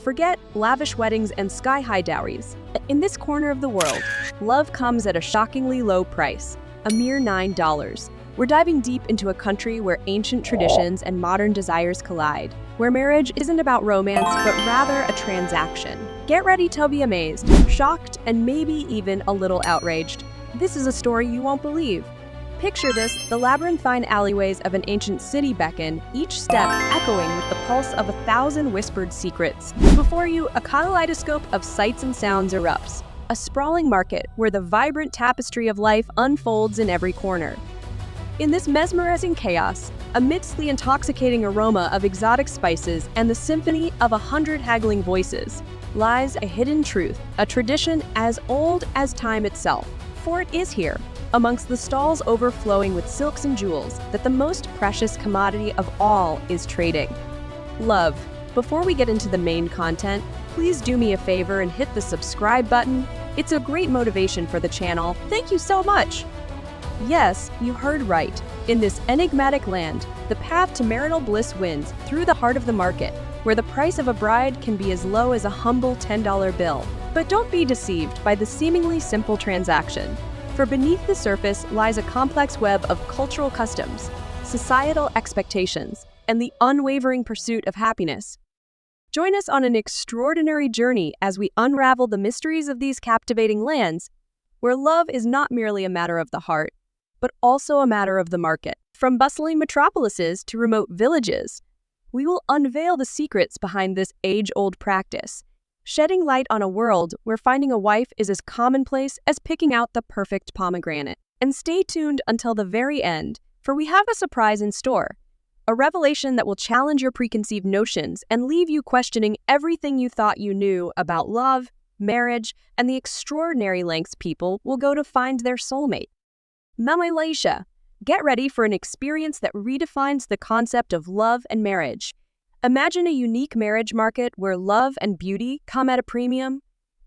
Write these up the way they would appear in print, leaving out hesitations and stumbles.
Forget lavish weddings and sky-high dowries. In this corner of the world, love comes at a shockingly low price, a mere $9. We're diving deep into a country where ancient traditions and modern desires collide, where marriage isn't about romance, but rather a transaction. Get ready to be amazed, shocked, and maybe even a little outraged. This is a story you won't believe. Picture this: the labyrinthine alleyways of an ancient city beckon, each step echoing with the pulse of 1,000 whispered secrets. Before you, a kaleidoscope of sights and sounds erupts, a sprawling market where the vibrant tapestry of life unfolds in every corner. In this mesmerizing chaos, amidst the intoxicating aroma of exotic spices and the symphony of 100 haggling voices, lies a hidden truth, a tradition as old as time itself. For it is here, amongst the stalls overflowing with silks and jewels, that the most precious commodity of all is trading: love. Before we get into the main content, please do me a favor and hit the subscribe button. It's a great motivation for the channel. Thank you so much! Yes, you heard right. In this enigmatic land, the path to marital bliss winds through the heart of the market, where the price of a bride can be as low as a humble $10 bill. But don't be deceived by the seemingly simple transaction, for beneath the surface lies a complex web of cultural customs, societal expectations, and the unwavering pursuit of happiness. Join us on an extraordinary journey as we unravel the mysteries of these captivating lands, where love is not merely a matter of the heart, but also a matter of the market. From bustling metropolises to remote villages, we will unveil the secrets behind this age-old practice, shedding light on a world where finding a wife is as commonplace as picking out the perfect pomegranate. And stay tuned until the very end, for we have a surprise in store, a revelation that will challenge your preconceived notions and leave you questioning everything you thought you knew about love, marriage, and the extraordinary lengths people will go to find their soulmate. Malaysia, get ready for an experience that redefines the concept of love and marriage. Imagine a unique marriage market where love and beauty come at a premium.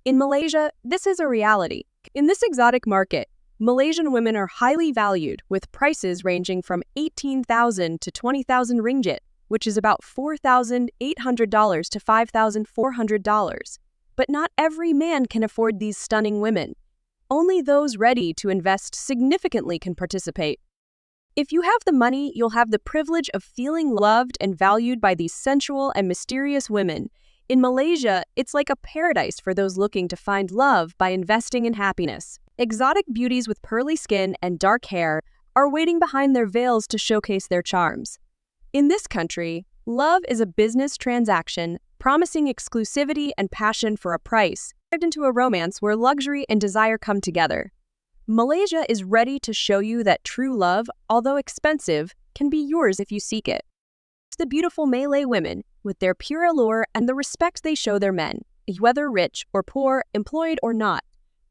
In Malaysia, this is a reality. In this exotic market, Malaysian women are highly valued, with prices ranging from 18,000 to 20,000 ringgit, which is about $4,800 to $5,400. But not every man can afford these stunning women. Only those ready to invest significantly can participate. If you have the money, you'll have the privilege of feeling loved and valued by these sensual and mysterious women. In Malaysia, it's like a paradise for those looking to find love by investing in happiness. Exotic beauties with pearly skin and dark hair are waiting behind their veils to showcase their charms. In this country, love is a business transaction, promising exclusivity and passion for a price, into a romance where luxury and desire come together. Malaysia is ready to show you that true love, although expensive, can be yours if you seek it. The beautiful Malay women, with their pure allure and the respect they show their men, whether rich or poor, employed or not,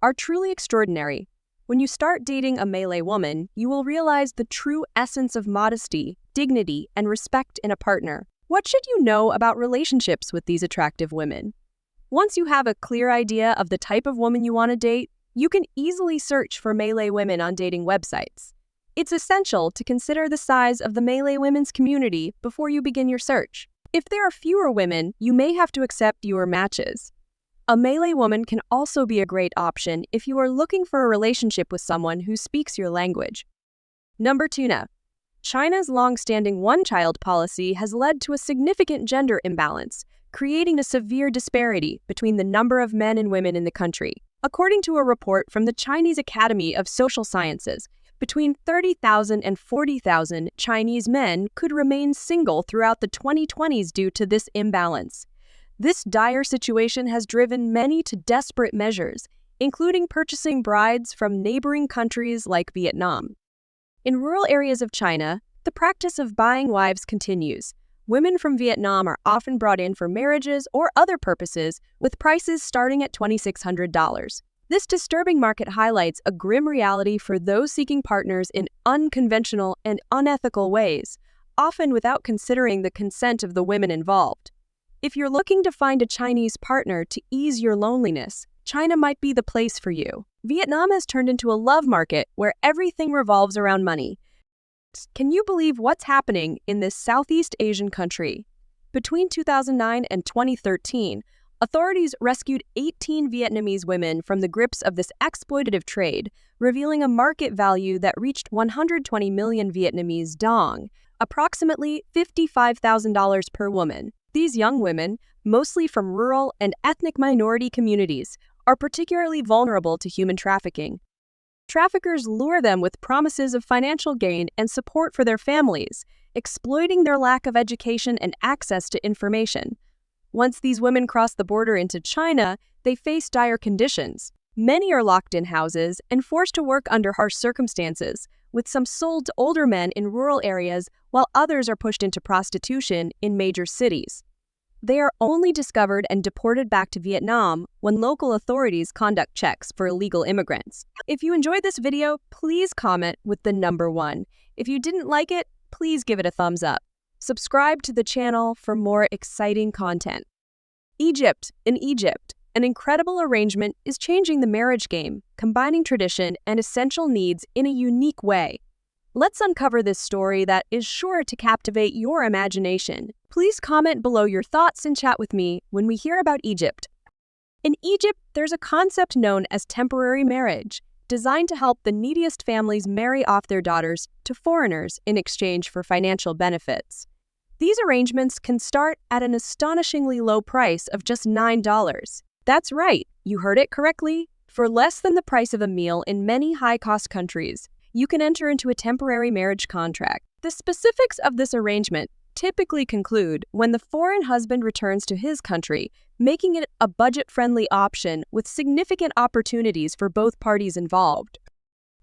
are truly extraordinary. When you start dating a Malay woman, you will realize the true essence of modesty, dignity, and respect in a partner. What should you know about relationships with these attractive women? Once you have a clear idea of the type of woman you want to date, you can easily search for Malay women on dating websites. It's essential to consider the size of the Malay women's community before you begin your search. If there are fewer women, you may have to accept fewer matches. A Malay woman can also be a great option if you are looking for a relationship with someone who speaks your language. Number 2. China's long-standing one-child policy has led to a significant gender imbalance, creating a severe disparity between the number of men and women in the country. According to a report from the Chinese Academy of Social Sciences, between 30,000 and 40,000 Chinese men could remain single throughout the 2020s due to this imbalance. This dire situation has driven many to desperate measures, including purchasing brides from neighboring countries like Vietnam. In rural areas of China, the practice of buying wives continues. Women from Vietnam are often brought in for marriages or other purposes, with prices starting at $2,600. This disturbing market highlights a grim reality for those seeking partners in unconventional and unethical ways, often without considering the consent of the women involved. If you're looking to find a Chinese partner to ease your loneliness, China might be the place for you. Vietnam has turned into a love market where everything revolves around money. Can you believe what's happening in this Southeast Asian country? Between 2009 and 2013, Authorities rescued 18 Vietnamese women from the grips of this exploitative trade, revealing a market value that reached 120 million Vietnamese dong, approximately $55,000 per woman. These young women, mostly from rural and ethnic minority communities, are particularly vulnerable to human trafficking. Traffickers lure them with promises of financial gain and support for their families, exploiting their lack of education and access to information. Once these women cross the border into China, they face dire conditions. Many are locked in houses and forced to work under harsh circumstances, with some sold to older men in rural areas while others are pushed into prostitution in major cities. They are only discovered and deported back to Vietnam when local authorities conduct checks for illegal immigrants. If you enjoyed this video, please comment with the number 1. If you didn't like it, please give it a thumbs up. Subscribe to the channel for more exciting content. Egypt. In Egypt, an incredible arrangement is changing the marriage game, combining tradition and essential needs in a unique way. Let's uncover this story that is sure to captivate your imagination. Please comment below your thoughts and chat with me when we hear about Egypt. In Egypt, there's a concept known as temporary marriage, designed to help the neediest families marry off their daughters to foreigners in exchange for financial benefits. These arrangements can start at an astonishingly low price of just $9. That's right, you heard it correctly. For less than the price of a meal in many high-cost countries, you can enter into a temporary marriage contract. The specifics of this arrangement typically conclude when the foreign husband returns to his country, making it a budget-friendly option with significant opportunities for both parties involved.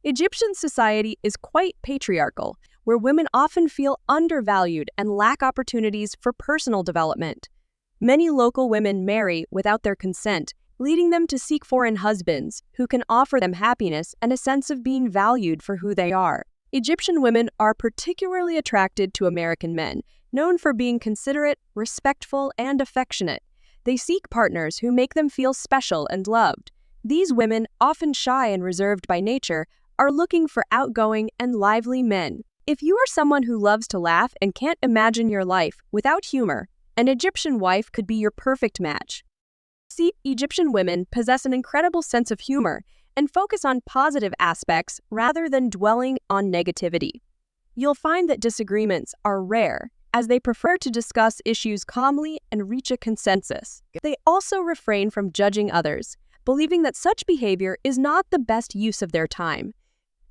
Egyptian society is quite patriarchal, where women often feel undervalued and lack opportunities for personal development. Many local women marry without their consent, leading them to seek foreign husbands who can offer them happiness and a sense of being valued for who they are. Egyptian women are particularly attracted to American men, known for being considerate, respectful, and affectionate. They seek partners who make them feel special and loved. These women, often shy and reserved by nature, are looking for outgoing and lively men. If you are someone who loves to laugh and can't imagine your life without humor, an Egyptian wife could be your perfect match. See, Egyptian women possess an incredible sense of humor and focus on positive aspects rather than dwelling on negativity. You'll find that disagreements are rare, as they prefer to discuss issues calmly and reach a consensus. They also refrain from judging others, believing that such behavior is not the best use of their time.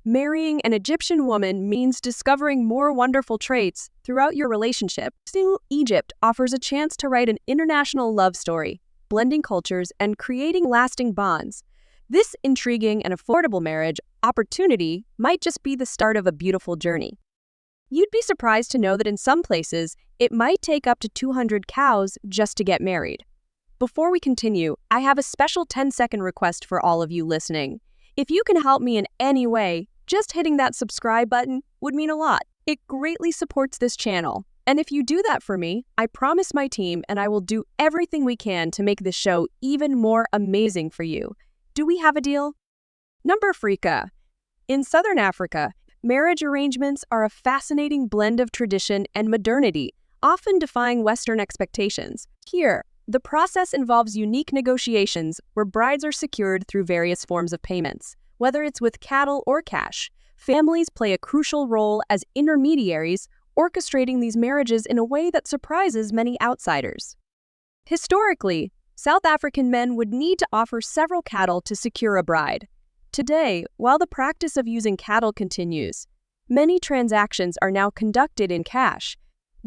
Marrying an Egyptian woman means discovering more wonderful traits throughout your relationship. Still, Egypt offers a chance to write an international love story, blending cultures and creating lasting bonds. This intriguing and affordable marriage opportunity might just be the start of a beautiful journey. You'd be surprised to know that in some places, it might take up to 200 cows just to get married. Before we continue, I have a special 10-second request for all of you listening. If you can help me in any way, just hitting that subscribe button would mean a lot. It greatly supports this channel. And if you do that for me, I promise my team and I will do everything we can to make this show even more amazing for you. Do we have a deal? Number Africa. In Southern Africa, marriage arrangements are a fascinating blend of tradition and modernity, often defying Western expectations. Here, the process involves unique negotiations where brides are secured through various forms of payments. Whether it's with cattle or cash, families play a crucial role as intermediaries, orchestrating these marriages in a way that surprises many outsiders. Historically, South African men would need to offer several cattle to secure a bride. Today, while the practice of using cattle continues, many transactions are now conducted in cash.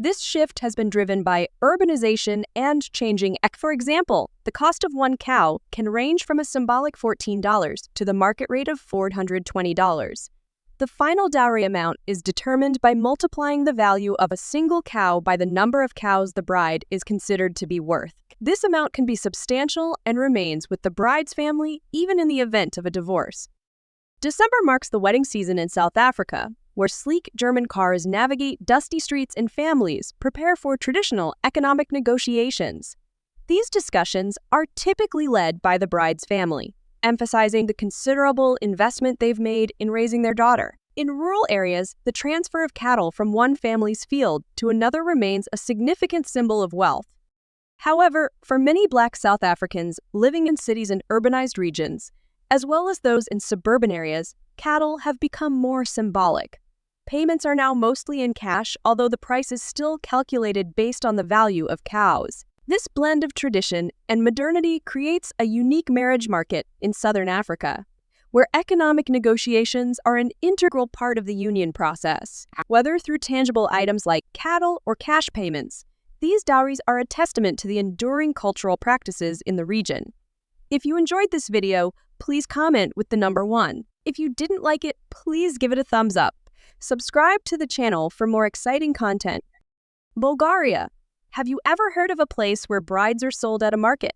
This shift has been driven by urbanization and changing. For example, the cost of one cow can range from a symbolic $14 to the market rate of $420. The final dowry amount is determined by multiplying the value of a single cow by the number of cows the bride is considered to be worth. This amount can be substantial and remains with the bride's family even in the event of a divorce. December marks the wedding season in South Africa, where sleek German cars navigate dusty streets and families prepare for traditional economic negotiations. These discussions are typically led by the bride's family, emphasizing the considerable investment they've made in raising their daughter. In rural areas, the transfer of cattle from one family's field to another remains a significant symbol of wealth. However, for many Black South Africans living in cities and urbanized regions, as well as those in suburban areas, cattle have become more symbolic. Payments are now mostly in cash, although the price is still calculated based on the value of cows. This blend of tradition and modernity creates a unique marriage market in southern Africa, where economic negotiations are an integral part of the union process. Whether through tangible items like cattle or cash payments, these dowries are a testament to the enduring cultural practices in the region. If you enjoyed this video, please comment with the number 1. If you didn't like it, please give it a thumbs up. Subscribe to the channel for more exciting content. Bulgaria. Have you ever heard of a place where brides are sold at a market?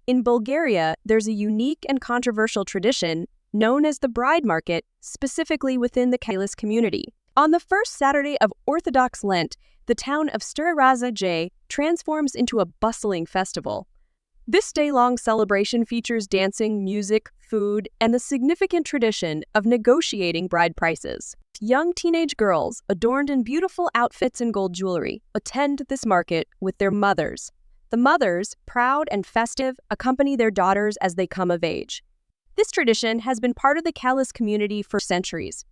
In Bulgaria, there's a unique and controversial tradition known as the bride market, specifically within the Kalis community. On the first Saturday of Orthodox Lent, the town of Stara transforms into a bustling festival. This day-long celebration features dancing, music, food, and the significant tradition of negotiating bride prices. Young teenage girls, adorned in beautiful outfits and gold jewelry, attend this market with their mothers. The mothers, proud and festive, accompany their daughters as they come of age. This tradition has been part of the Kalis community for centuries.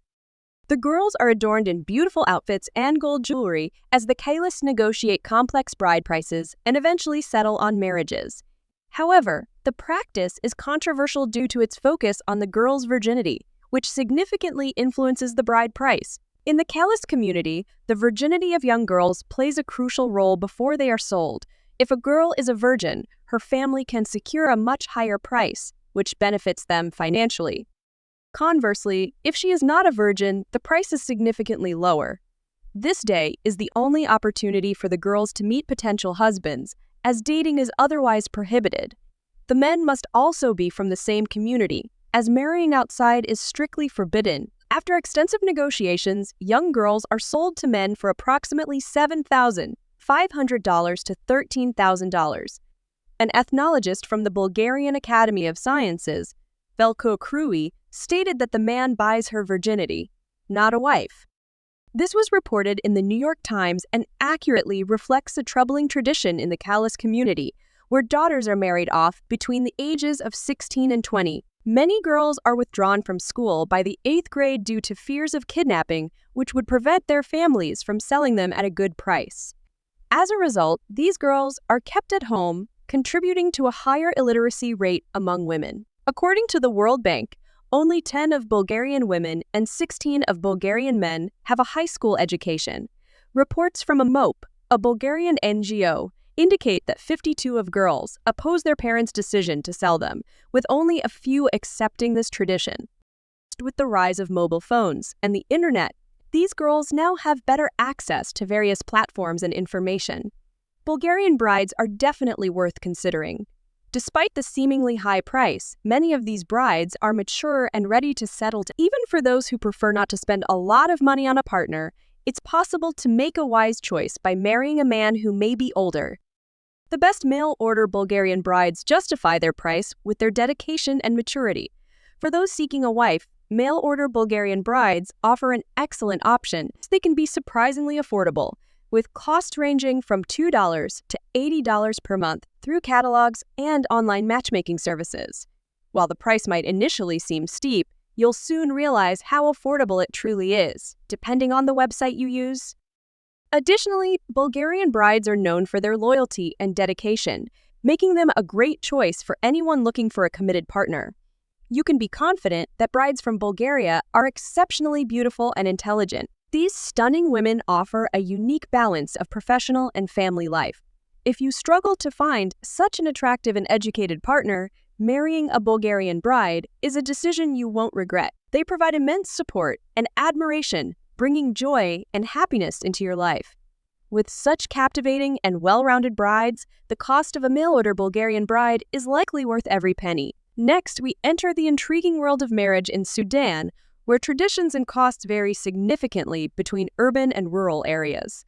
The girls are adorned in beautiful outfits and gold jewelry as the Kalis negotiate complex bride prices and eventually settle on marriages. However, the practice is controversial due to its focus on the girl's virginity, which significantly influences the bride price. In the Kalis community, the virginity of young girls plays a crucial role before they are sold. If a girl is a virgin, her family can secure a much higher price, which benefits them financially. Conversely, if she is not a virgin, the price is significantly lower. This day is the only opportunity for the girls to meet potential husbands, as dating is otherwise prohibited. The men must also be from the same community, as marrying outside is strictly forbidden. After extensive negotiations, young girls are sold to men for approximately $7,500 to $13,000. An ethnologist from the Bulgarian Academy of Sciences, Velko Krui, stated that the man buys her virginity, not a wife. This was reported in the New York Times and accurately reflects a troubling tradition in the Kalis community, where daughters are married off between the ages of 16 and 20. Many girls are withdrawn from school by the 8th grade due to fears of kidnapping, which would prevent their families from selling them at a good price. As a result, these girls are kept at home, contributing to a higher illiteracy rate among women. According to the World Bank, only 10 of Bulgarian women and 16 of Bulgarian men have a high school education. Reports from MOPE, a Bulgarian NGO, indicate that 52 of girls oppose their parents' decision to sell them, with only a few accepting this tradition. With the rise of mobile phones and the internet, these girls now have better access to various platforms and information. Bulgarian brides are definitely worth considering. Despite the seemingly high price, many of these brides are mature and ready to settle. Even for those who prefer not to spend a lot of money on a partner, it's possible to make a wise choice by marrying a man who may be older. The best mail-order Bulgarian brides justify their price with their dedication and maturity. For those seeking a wife, mail-order Bulgarian brides offer an excellent option. They can be surprisingly affordable, with costs ranging from $2 to $80 per month through catalogs and online matchmaking services. While the price might initially seem steep, you'll soon realize how affordable it truly is, depending on the website you use. Additionally, Bulgarian brides are known for their loyalty and dedication, making them a great choice for anyone looking for a committed partner. You can be confident that brides from Bulgaria are exceptionally beautiful and intelligent. These stunning women offer a unique balance of professional and family life. If you struggle to find such an attractive and educated partner, marrying a Bulgarian bride is a decision you won't regret. They provide immense support and admiration, bringing joy and happiness into your life. With such captivating and well-rounded brides, the cost of a mail-order Bulgarian bride is likely worth every penny. Next, we enter the intriguing world of marriage in Sudan, where traditions and costs vary significantly between urban and rural areas.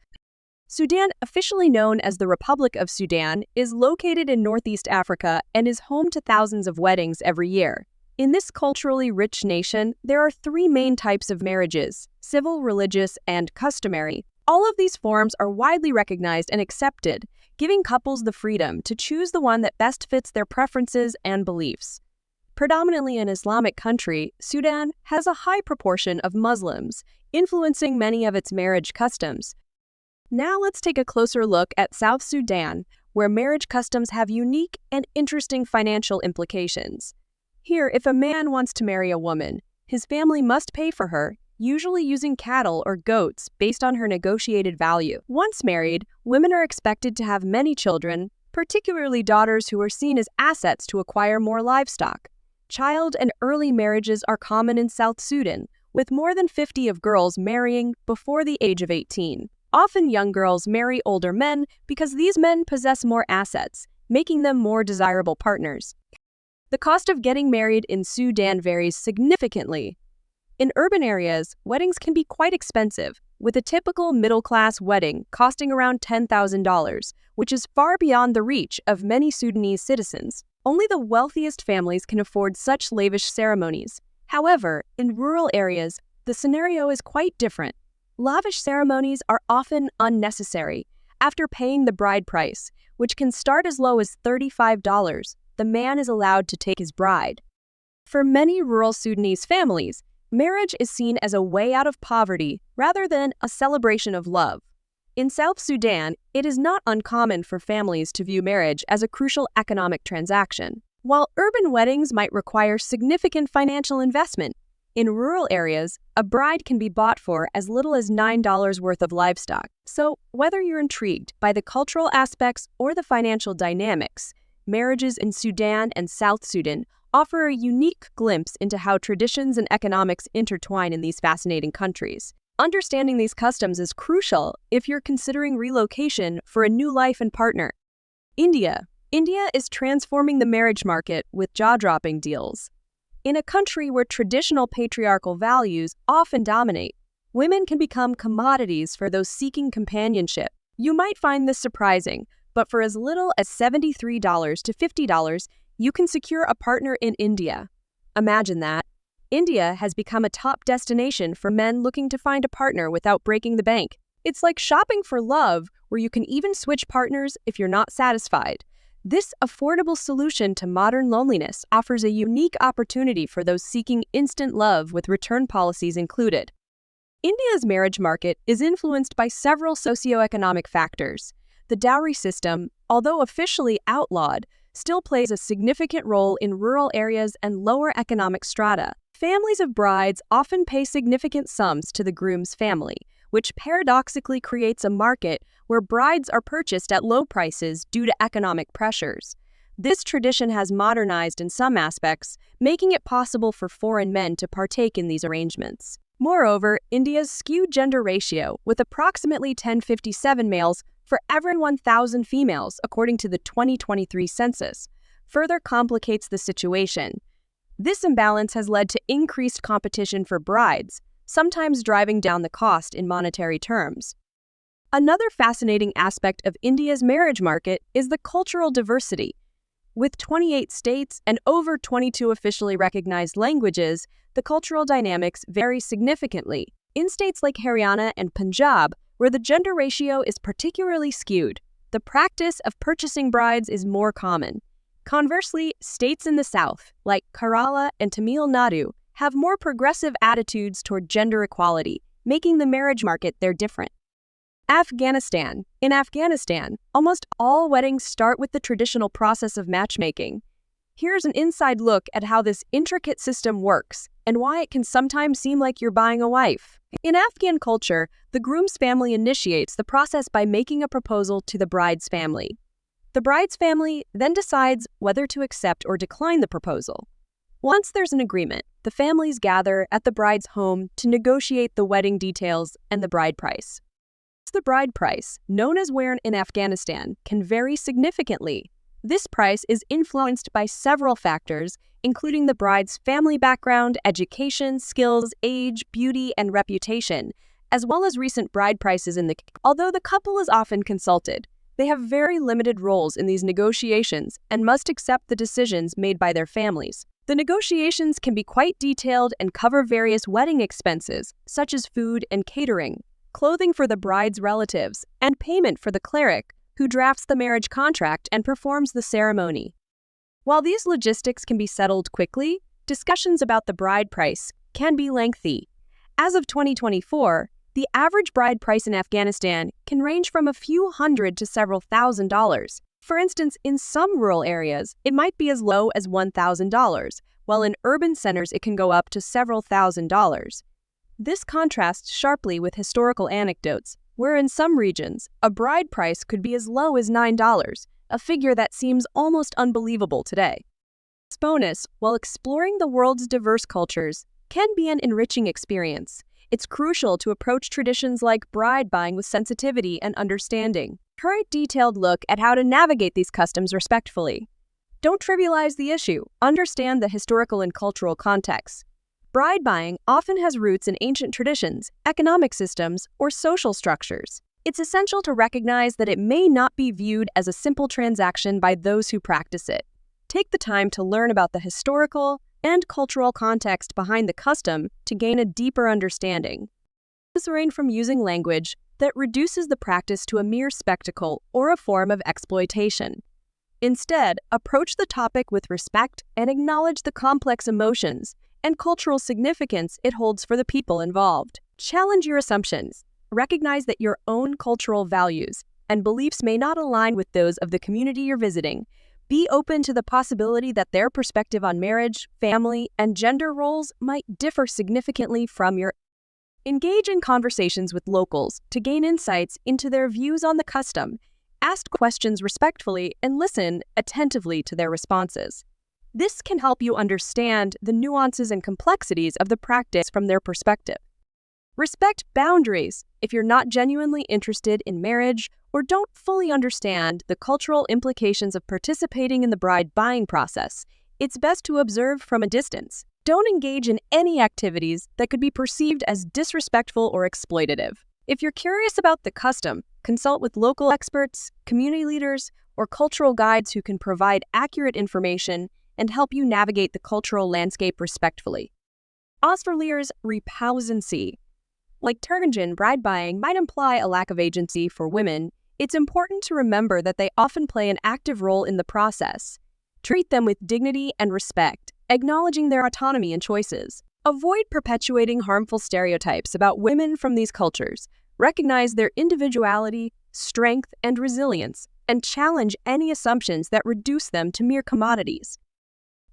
Sudan, officially known as the Republic of Sudan, is located in Northeast Africa and is home to thousands of weddings every year. In this culturally rich nation, there are 3 main types of marriages: civil, religious, and customary. All of these forms are widely recognized and accepted, giving couples the freedom to choose the one that best fits their preferences and beliefs. Predominantly an Islamic country, Sudan has a high proportion of Muslims, influencing many of its marriage customs. Now let's take a closer look at South Sudan, where marriage customs have unique and interesting financial implications. Here, if a man wants to marry a woman, his family must pay for her, usually using cattle or goats based on her negotiated value. Once married, women are expected to have many children, particularly daughters who are seen as assets to acquire more livestock. Child and early marriages are common in South Sudan, with more than 50 of girls marrying before the age of 18. Often young girls marry older men because these men possess more assets, making them more desirable partners. The cost of getting married in Sudan varies significantly. In urban areas, weddings can be quite expensive, with a typical middle-class wedding costing around $10,000, which is far beyond the reach of many Sudanese citizens. Only the wealthiest families can afford such lavish ceremonies. However, in rural areas, the scenario is quite different. Lavish ceremonies are often unnecessary. After paying the bride price, which can start as low as $35, the man is allowed to take his bride. For many rural Sudanese families, marriage is seen as a way out of poverty rather than a celebration of love. In South Sudan, it is not uncommon for families to view marriage as a crucial economic transaction. While urban weddings might require significant financial investment, in rural areas, a bride can be bought for as little as $9 worth of livestock. So, whether you're intrigued by the cultural aspects or the financial dynamics, marriages in Sudan and South Sudan offer a unique glimpse into how traditions and economics intertwine in these fascinating countries. Understanding these customs is crucial if you're considering relocation for a new life and partner. India is transforming the marriage market with jaw-dropping deals. In a country where traditional patriarchal values often dominate, women can become commodities for those seeking companionship. You might find this surprising, but for as little as $73 to $50, you can secure a partner in India. Imagine that. India has become a top destination for men looking to find a partner without breaking the bank. It's like shopping for love, where you can even switch partners if you're not satisfied. This affordable solution to modern loneliness offers a unique opportunity for those seeking instant love with return policies included. India's marriage market is influenced by several socioeconomic factors. The dowry system, although officially outlawed, still plays a significant role in rural areas and lower economic strata. Families of brides often pay significant sums to the groom's family, which paradoxically creates a market where brides are purchased at low prices due to economic pressures. This tradition has modernized in some aspects, making it possible for foreign men to partake in these arrangements. Moreover, India's skewed gender ratio, with approximately 1057 males for every 1,000 females, according to the 2023 census, further complicates the situation. This imbalance has led to increased competition for brides, sometimes driving down the cost in monetary terms. Another fascinating aspect of India's marriage market is the cultural diversity. With 28 states and over 22 officially recognized languages, the cultural dynamics vary significantly. In states like Haryana and Punjab, where the gender ratio is particularly skewed, the practice of purchasing brides is more common. Conversely, states in the south, like Kerala and Tamil Nadu, have more progressive attitudes toward gender equality, making the marriage market there different. Afghanistan. In Afghanistan, almost all weddings start with the traditional process of matchmaking. Here's an inside look at how this intricate system works and why it can sometimes seem like you're buying a wife. In Afghan culture, the groom's family initiates the process by making a proposal to the bride's family. The bride's family then decides whether to accept or decline the proposal. Once there's an agreement, the families gather at the bride's home to negotiate the wedding details and the bride price. The bride price, known as where in Afghanistan, can vary significantly. This price is influenced by several factors, including the bride's family background, education, skills, age, beauty, and reputation, as well as recent bride prices in the. Although the couple is often consulted, they have very limited roles in these negotiations and must accept the decisions made by their families. The negotiations can be quite detailed and cover various wedding expenses, such as food and catering, clothing for the bride's relatives, and payment for the cleric, who drafts the marriage contract and performs the ceremony. While these logistics can be settled quickly, discussions about the bride price can be lengthy. As of 2024, the average bride price in Afghanistan can range from a few hundred to several $1,000s. For instance, in some rural areas, it might be as low as $1,000, while in urban centers it can go up to several $1,000s. This contrasts sharply with historical anecdotes, where in some regions, a bride price could be as low as $9, a figure that seems almost unbelievable today. This bonus, while exploring the world's diverse cultures, can be an enriching experience. It's crucial to approach traditions like bride buying with sensitivity and understanding. For a detailed look at how to navigate these customs respectfully. Don't trivialize the issue. Understand the historical and cultural context. Bride buying often has roots in ancient traditions, economic systems, or social structures. It's essential to recognize that it may not be viewed as a simple transaction by those who practice it. Take the time to learn about the historical and cultural context behind the custom to gain a deeper understanding. Refrain from using language that reduces the practice to a mere spectacle or a form of exploitation. Instead, approach the topic with respect and acknowledge the complex emotions and cultural significance it holds for the people involved. Challenge your assumptions. Recognize that your own cultural values and beliefs may not align with those of the community you're visiting. Be open to the possibility that their perspective on marriage, family, and gender roles might differ significantly from your. Engage in conversations with locals to gain insights into their views on the custom. Ask questions respectfully and listen attentively to their responses. This can help you understand the nuances and complexities of the practice from their perspective. Respect boundaries. If you're not genuinely interested in marriage or don't fully understand the cultural implications of participating in the bride buying process, it's best to observe from a distance. Don't engage in any activities that could be perceived as disrespectful or exploitative. If you're curious about the custom, consult with local experts, community leaders, or cultural guides who can provide accurate information and help you navigate the cultural landscape respectfully. Australia's repousancy. Like Turganjan, bride buying might imply a lack of agency for women. It's important to remember that they often play an active role in the process. Treat them with dignity and respect, acknowledging their autonomy and choices. Avoid perpetuating harmful stereotypes about women from these cultures. Recognize their individuality, strength, and resilience, and challenge any assumptions that reduce them to mere commodities.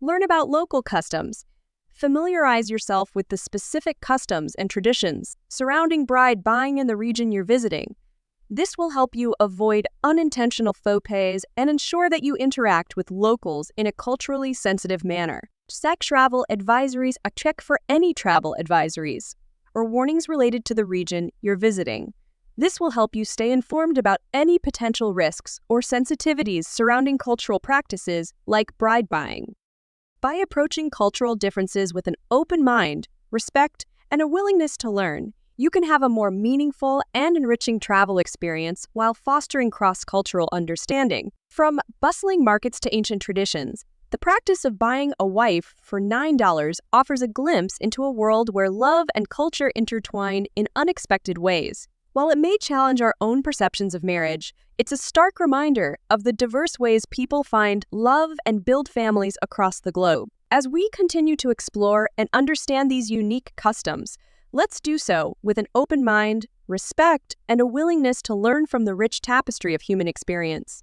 Learn about local customs. Familiarize yourself with the specific customs and traditions surrounding bride buying in the region you're visiting. This will help you avoid unintentional faux pas and ensure that you interact with locals in a culturally sensitive manner. Check travel advisories. Check for any travel advisories or warnings related to the region you're visiting. This will help you stay informed about any potential risks or sensitivities surrounding cultural practices like bride buying. By approaching cultural differences with an open mind, respect, and a willingness to learn, you can have a more meaningful and enriching travel experience while fostering cross-cultural understanding. From bustling markets to ancient traditions, the practice of buying a wife for $9 offers a glimpse into a world where love and culture intertwine in unexpected ways. While it may challenge our own perceptions of marriage, it's a stark reminder of the diverse ways people find love and build families across the globe. As we continue to explore and understand these unique customs, let's do so with an open mind, respect, and a willingness to learn from the rich tapestry of human experience.